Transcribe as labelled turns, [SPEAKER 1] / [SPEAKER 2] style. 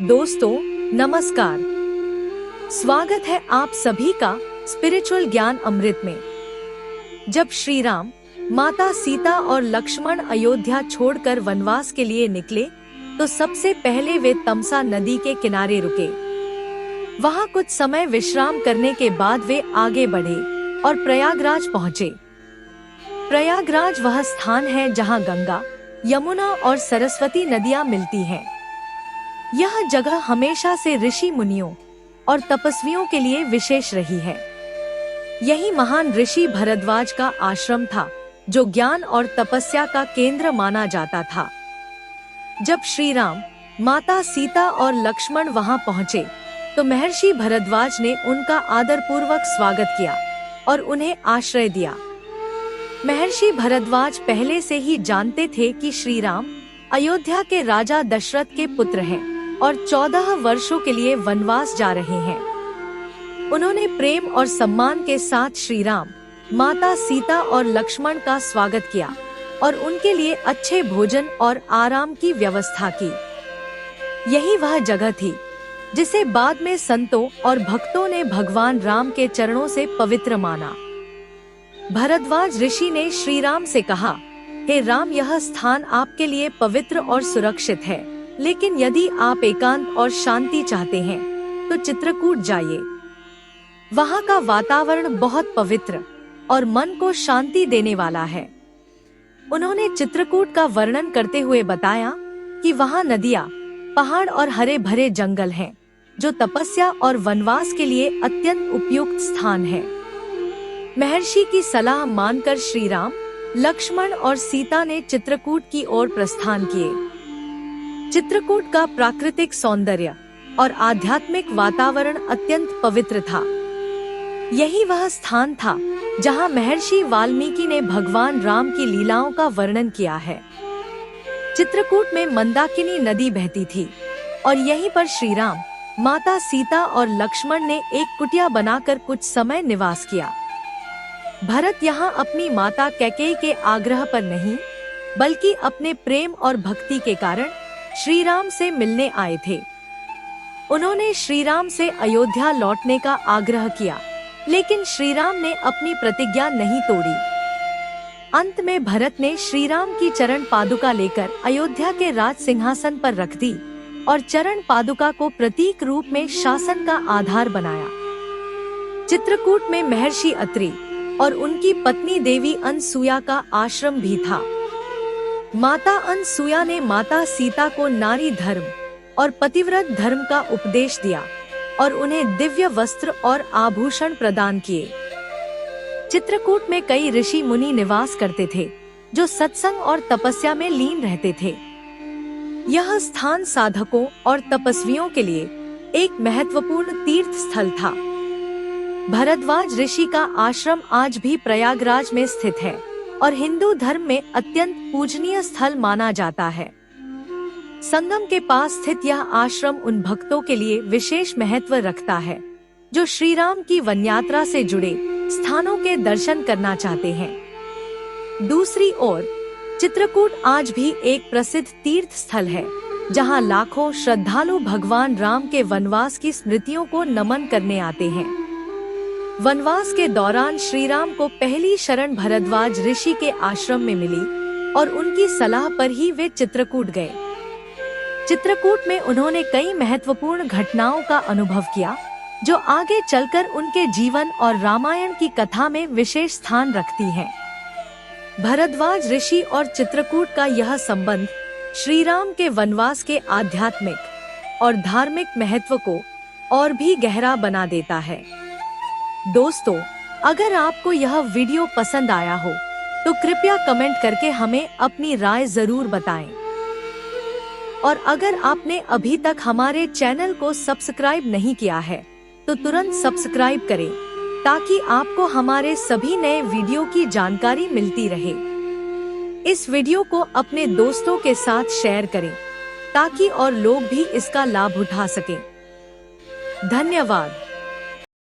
[SPEAKER 1] दोस्तों नमस्कार। स्वागत है आप सभी का स्पिरिचुअल ज्ञान अमृत में। जब श्री राम, माता सीता और लक्ष्मण अयोध्या छोड़कर वनवास के लिए निकले तो सबसे पहले वे तमसा नदी के किनारे रुके। वहां कुछ समय विश्राम करने के बाद वे आगे बढ़े और प्रयागराज पहुंचे। प्रयागराज वह स्थान है जहां गंगा, यमुना और सरस्वती नदियां मिलती हैं। यह जगह हमेशा से ऋषि मुनियों और तपस्वियों के लिए विशेष रही है। यही महान ऋषि भरद्वाज का आश्रम था, जो ज्ञान और तपस्या का केंद्र माना जाता था। जब श्री राम, माता सीता और लक्ष्मण वहां पहुंचे तो महर्षि भरद्वाज ने उनका आदरपूर्वक स्वागत किया और उन्हें आश्रय दिया। महर्षि भरद्वाज पहले से ही जानते थे कि श्री राम अयोध्या के राजा दशरथ के पुत्र हैं और 14 वर्षों के लिए वनवास जा रहे हैं। उन्होंने प्रेम और सम्मान के साथ श्री राम, माता सीता और लक्ष्मण का स्वागत किया और उनके लिए अच्छे भोजन और आराम की व्यवस्था की। यही वह जगह थी जिसे बाद में संतों और भक्तों ने भगवान राम के चरणों से पवित्र माना। भरद्वाज ऋषि ने श्री राम से कहा, हे राम, यह स्थान आपके लिए पवित्र और सुरक्षित है, लेकिन यदि आप एकांत और शांति चाहते हैं तो चित्रकूट जाइए। वहाँ का वातावरण बहुत पवित्र और मन को शांति देने वाला है। उन्होंने चित्रकूट का वर्णन करते हुए बताया कि वहाँ नदियाँ, पहाड़ और हरे भरे जंगल हैं, जो तपस्या और वनवास के लिए अत्यंत उपयुक्त स्थान है। महर्षि की सलाह मानकर श्री राम, लक्ष्मण और सीता ने चित्रकूट की ओर प्रस्थान किए। चित्रकूट का प्राकृतिक सौंदर्य और आध्यात्मिक वातावरण अत्यंत पवित्र था। यही वह स्थान था जहां महर्षि वाल्मीकि ने भगवान राम की लीलाओं का वर्णन किया है। चित्रकूट में मंदाकिनी नदी बहती थी और यहीं पर श्री राम, माता सीता और लक्ष्मण ने एक कुटिया बनाकर कुछ समय निवास किया। भरत यहाँ अपनी माता कैकेयी के आग्रह पर नहीं, बल्कि अपने प्रेम और भक्ति के कारण श्री राम से मिलने आए थे। उन्होंने श्री राम से अयोध्या लौटने का आग्रह किया, लेकिन श्री राम ने अपनी प्रतिज्ञा नहीं तोड़ी। अंत में भरत ने श्री राम की चरण पादुका लेकर अयोध्या के राज सिंहासन पर रख दी और चरण पादुका को प्रतीक रूप में शासन का आधार बनाया। चित्रकूट में महर्षि अत्रि और उनकी पत्नी देवी अनसुया का आश्रम भी था। माता अनसुया ने माता सीता को नारी धर्म और पतिव्रत धर्म का उपदेश दिया और उन्हें दिव्य वस्त्र और आभूषण प्रदान किए। चित्रकूट में कई ऋषि मुनि निवास करते थे, जो सत्संग और तपस्या में लीन रहते थे। यह स्थान साधकों और तपस्वियों के लिए एक महत्वपूर्ण तीर्थ स्थल था। भरद्वाज ऋषि का आश्रम आज भी प्रयागराज में स्थित है और हिंदू धर्म में अत्यंत पूजनीय स्थल माना जाता है। संगम के पास स्थित यह आश्रम उन भक्तों के लिए विशेष महत्व रखता है जो श्री राम की वन यात्रा से जुड़े स्थानों के दर्शन करना चाहते हैं। दूसरी ओर चित्रकूट आज भी एक प्रसिद्ध तीर्थ स्थल है, जहां लाखों श्रद्धालु भगवान राम के वनवास की स्मृतियों को नमन करने आते हैं। वनवास के दौरान श्री राम को पहली शरण भरद्वाज ऋषि के आश्रम में मिली और उनकी सलाह पर ही वे चित्रकूट गए। चित्रकूट में उन्होंने कई महत्वपूर्ण घटनाओं का अनुभव किया, जो आगे चलकर उनके जीवन और रामायण की कथा में विशेष स्थान रखती हैं। भरद्वाज ऋषि और चित्रकूट का यह संबंध श्री राम के वनवास के आध्यात्मिक और धार्मिक महत्व को और भी गहरा बना देता है। दोस्तों, अगर आपको यह वीडियो पसंद आया हो तो कृपया कमेंट करके हमें अपनी राय जरूर बताएं। और अगर आपने अभी तक हमारे चैनल को सब्सक्राइब नहीं किया है तो तुरंत सब्सक्राइब करें, ताकि आपको हमारे सभी नए वीडियो की जानकारी मिलती रहे। इस वीडियो को अपने दोस्तों के साथ शेयर करें, ताकि और लोग भी इसका लाभ उठा सकें। धन्यवाद।